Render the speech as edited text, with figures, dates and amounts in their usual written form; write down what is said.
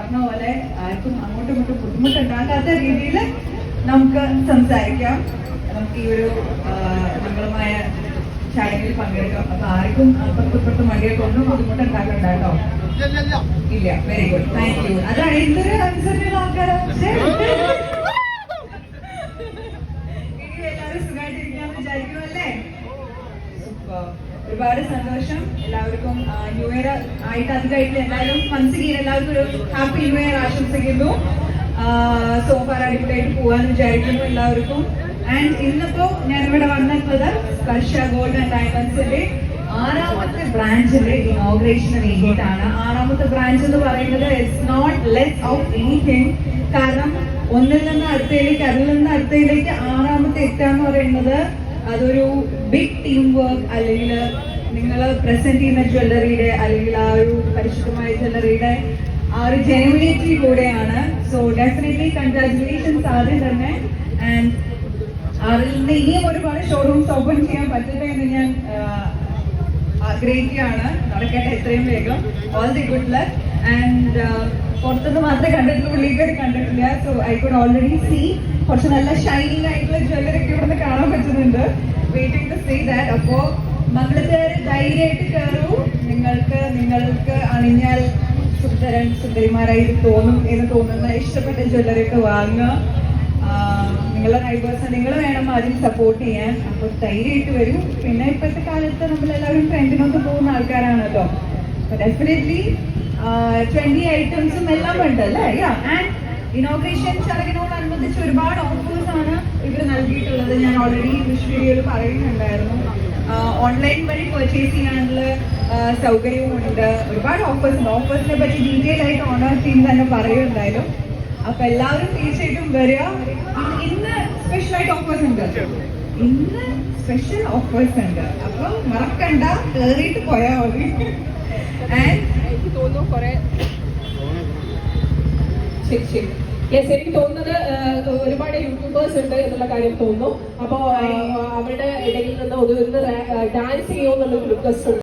പറഞ്ഞ പോലെ ആർക്കും അങ്ങോട്ടും ഇങ്ങോട്ടും ബുദ്ധിമുട്ടുണ്ടാകാത്ത രീതിയിൽ നമുക്ക് സംസാരിക്കാം. നമുക്ക് ഈ ഒരു മംഗളമായ ചടങ്ങിൽ പങ്കെടുക്കാം. അപ്പൊ ആർക്കും അപ്പുറത്ത് മടിയൊക്കെ ഒന്നും ബുദ്ധിമുട്ടുണ്ടാക്കണ്ട കേട്ടോ. ഇല്ല, വെരി ഗുഡ്, താങ്ക് യു. അതാണ് എന്തൊരു അനുസരണയുള്ള ആൾക്കാരാ. എല്ലാവരും സുഖമായിട്ടിരിക്കാന്ന് വിചാരിക്കുമല്ലേ? ഒരുപാട് സന്തോഷം. എല്ലാവർക്കും ന്യൂ ഇയർ ആയിട്ട് അധികമായിട്ട് എല്ലാവരും മനസ്സിൽ എല്ലാവർക്കും ഒരു ഹാപ്പി ന്യൂ ഇയർ ആശംസിക്കുന്നു. സോഫാർ അടിപൊളിയായിട്ട് പോകാന്ന് വിചാരിക്കുന്നു എല്ലാവർക്കും. ആൻഡ് ഇന്നിപ്പോ ഞാനിവിടെ വന്നിട്ടുള്ളത് സ്പർശ ഗോൾഡ് ആൻഡ് ഡയമണ്ട്സിന്റെ 6ാമത്തെ ബ്രാഞ്ചിന്റെ ഇനോഗ്രേഷന് വേണ്ടിയിട്ടാണ്. 6ാമത്തെ ബ്രാഞ്ച് എന്ന് പറയുന്നത് it's not less of anything. കാരണം ഒന്നിൽ നിന്ന് അടുത്തയിലേക്ക്, അതിൽ നിന്ന് അടുത്തയിലേക്ക് 6ാമത്തെ എത്താന്ന് പറയുന്നത് അതൊരു ബിഗ് ടീം വർക്ക്, അല്ലെങ്കിൽ നിങ്ങൾ പ്രസന്റ് ചെയ്യുന്ന ജ്വല്ലറിയുടെ അല്ലെങ്കിൽ ആ ഒരു പരിശുദ്ധമായ ജ്വല്ലറിയുടെ ആ ഒരു ജെനുവിനിറ്റി കൂടെയാണ്. സോ ഡെഫിനറ്റ്ലി കൺഗ്രാറ്റുലേഷൻസ് ആദ്യം തന്നെ. ആൻഡ് അതിൽ നിന്ന് ഇനിയും ഒരുപാട് ഷോറൂംസ് ഓപ്പൺ ചെയ്യാൻ പറ്റട്ടെ എന്ന് ഞാൻ ആഗ്രഹിക്കുകയാണ്. നടക്കട്ടെ എത്രയും വേഗം. All the good luck. And പുറത്തുനിന്ന് മാത്രമേ കണ്ടിട്ടുള്ളൂ, ഉള്ളിലേക്ക് കണ്ടിട്ടില്ല. So I could already see കുറച്ച് നല്ല ഷൈനിങ് ആയിട്ടുള്ള ജ്വല്ലറി ഒക്കെ ഇവിടുന്ന് കാണാൻ പറ്റുന്നുണ്ട്. Waiting to see that. അപ്പോ മംഗളത്തേര് ധൈര്യമായിട്ട് കയറൂ. നിങ്ങൾക്ക് അണിഞ്ഞാൽ സുന്ദരിമാരായി തോന്നും എന്ന് തോന്നുന്ന ഇഷ്ടപ്പെട്ട ജ്വല്ലറി ഒക്കെ വാങ്ങുക. നിങ്ങളുടെ നൈബേഴ്സ് നിങ്ങൾ വേണം ആദ്യം സപ്പോർട്ട് ചെയ്യാൻ. അപ്പോൾ ധൈര്യമായിട്ട് വരും. പിന്നെ ഇപ്പോഴത്തെ കാലത്ത് നമ്മളെല്ലാവരും ട്രെൻഡിനൊക്കെ പോകുന്ന ആൾക്കാരാണല്ലോ. അപ്പോൾ ഡെഫിനറ്റ്ലി ട്രെൻഡി ഐറ്റംസും എല്ലാം ഉണ്ട് അല്ലേ? ആൻഡ് ഇനോഗ്രേഷൻ ചടങ്ങിനോടനുബന്ധിച്ച് ഒരുപാട് ഓഫേഴ്സ് ആണ് ഇവർ നൽകിയിട്ടുള്ളത്. ഞാൻ ഓൾറെഡി വിഷ് വീഡിയോയിൽ പറയുന്നുണ്ടായിരുന്നു. ഓൺലൈൻ വഴി പർച്ചേസ് ചെയ്യാനുള്ള സൗകര്യവും ഉണ്ട്. ഒരുപാട് ഓഫേഴ്സ് ഉണ്ട്. ഓഫേഴ്സിനെ പറ്റി ഡീറ്റെയിൽ ആയിട്ട് ഓണർ ടീം തന്നെ പറയുന്നുണ്ടായിരുന്നു. അപ്പൊ എല്ലാവരും തീർച്ചയായിട്ടും വരിക. ഇന്ന് സ്പെഷ്യൽ ആയിട്ട് ഓഫേഴ്സ് ഉണ്ട്. ഇന്ന് സ്പെഷ്യൽ ഓഫേഴ്സ് ഉണ്ട്. അപ്പൊ മറക്കണ്ട, കേറിയിട്ട് പോയാൽ മതി. ആൻഡ് എനിക്ക് തോന്നുന്നു കുറെ ശരി എനിക്ക് തോന്നുന്നത് ഒരുപാട് യൂട്യൂബേഴ്സ് ഉണ്ട് എന്നുള്ള കാര്യം തോന്നുന്നു. അപ്പോ അവരുടെ ഇടയിൽ നിന്ന് ഒന്ന് ഡാൻസ് ചെയ്യുമെന്നുള്ളൊരു റിക്വസ്റ്റ് ഉണ്ട്.